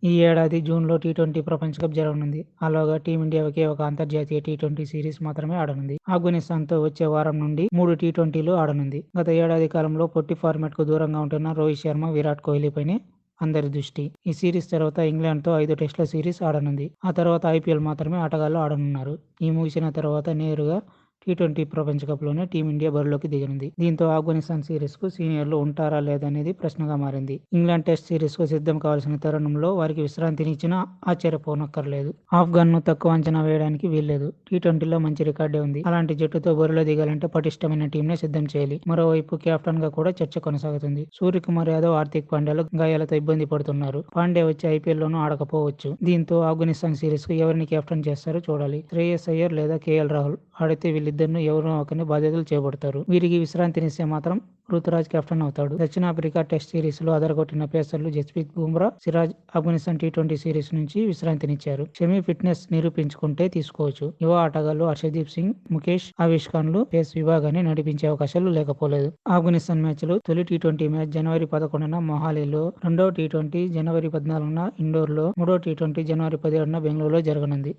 ఈ ఏడాది జూన్‌లో టీ20 ప్రపంచ కప్ జరగనుంది. ఆలోగా టీమిండియా ఒకే ఒక అంతర్జాతీయ టీ20 సిరీస్ మాత్రమే ఆడనుంది. ఆఫ్ఘనిస్తాన్‌తో వచ్చే వారం నుండి 3 టీ20లు ఆడనుంది. గత ఏడాది కాలంలో పొట్టి ఫార్మాట్‌కు దూరంగా ఉంటున్న రోహిత్ శర్మ, విరాట్ కోహ్లీపైనే అందరి దృష్టి. ఈ సిరీస్ తర్వాత ఇంగ్లాండ్‌తో 5 టెస్టుల సిరీస్ ఆడనుంది. ఆ తర్వాత ఐపీఎల్ మాత్రమే ఆటగాళ్లు ఆడనున్నారు. ఈ ముగిసిన తర్వాత నేరుగా టీ20 ప్రపంచ కప్‌లోనే టీమిండియా బరిలోకి దిగనుంది. దీంతో ఆఫ్ఘనిస్తాన్ సిరీస్‌కు సీనియర్లు ఉంటారా లేదనేది ప్రశ్నగా మారింది. ఇంగ్లాండ్ టెస్ట్ సిరీస్‌కు సిద్ధం కావాల్సిన తరుణంలో వారికి విశ్రాంతినిచ్చినా ఆశ్చర్యపోనక్కర్లేదు. ఆఫ్ఘన్‌ను తక్కువ అంచనా వేయడానికి వీల్లేదు. టీ20లో మంచి రికార్డే ఉంది. అలాంటి జట్టుతో బరిలో దిగాలంటే పటిష్టమైన టీంనే సిద్ధం చేయాలి. మరోవైపు కెప్టెన్‌గా కూడా చర్చ కొనసాగుతుంది. సూర్యకుమార్ యాదవ్, హార్దిక్ పాండ్యాలు గాయాలతో ఇబ్బంది పడుతున్నారు. పాండ్యా వచ్చే ఐపీఎల్‌లోనూ ఆడకపోవచ్చు. దీంతో ఆఫ్ఘనిస్తాన్ సిరీస్‌కు ఎవరిని కెప్టెన్ చేస్తారో చూడాలి. శ్రేయస్ అయ్యర్ లేదా కేఎల్ రాహుల్ ఆడితే వీళ్ళిద్దరిలో ఎవరో ఒకరిని బాధ్యతలు చేపడతారు. వీరికి విశ్రాంతినిస్తే మాత్రం రుతురాజ్ కెప్టెన్ అవుతాడు. దక్షిణాఫ్రికా టెస్ట్ సిరీస్‌లో అదరగొట్టిన పేసర్లు జస్ప్రీత్ బుమ్రా, సిరాజ్ ఆఫ్ఘనిస్తాన్ టీ20 సిరీస్ నుంచి విశ్రాంతినిచ్చారు. సెమీ ఫిట్నెస్ నిరూపించుకుంటే తీసుకోవచ్చు. యువ ఆటగాళ్లు హర్షదీప్ సింగ్, ముఖేష్, ఆవేష్ ఖాన్లు పేస్ విభాగాన్ని నడిపించే అవకాశాలు లేకపోలేదు. ఆఫ్ఘనిస్తాన్ మ్యాచ్లు తొలి టీ20 మ్యాచ్ జనవరి 11న మొహాలీలో, రెండో టీ20 జనవరి 14న ఇండోర్లో, మూడో టీ20 జనవరి 17న బెంగళూరులో జరగనుంది.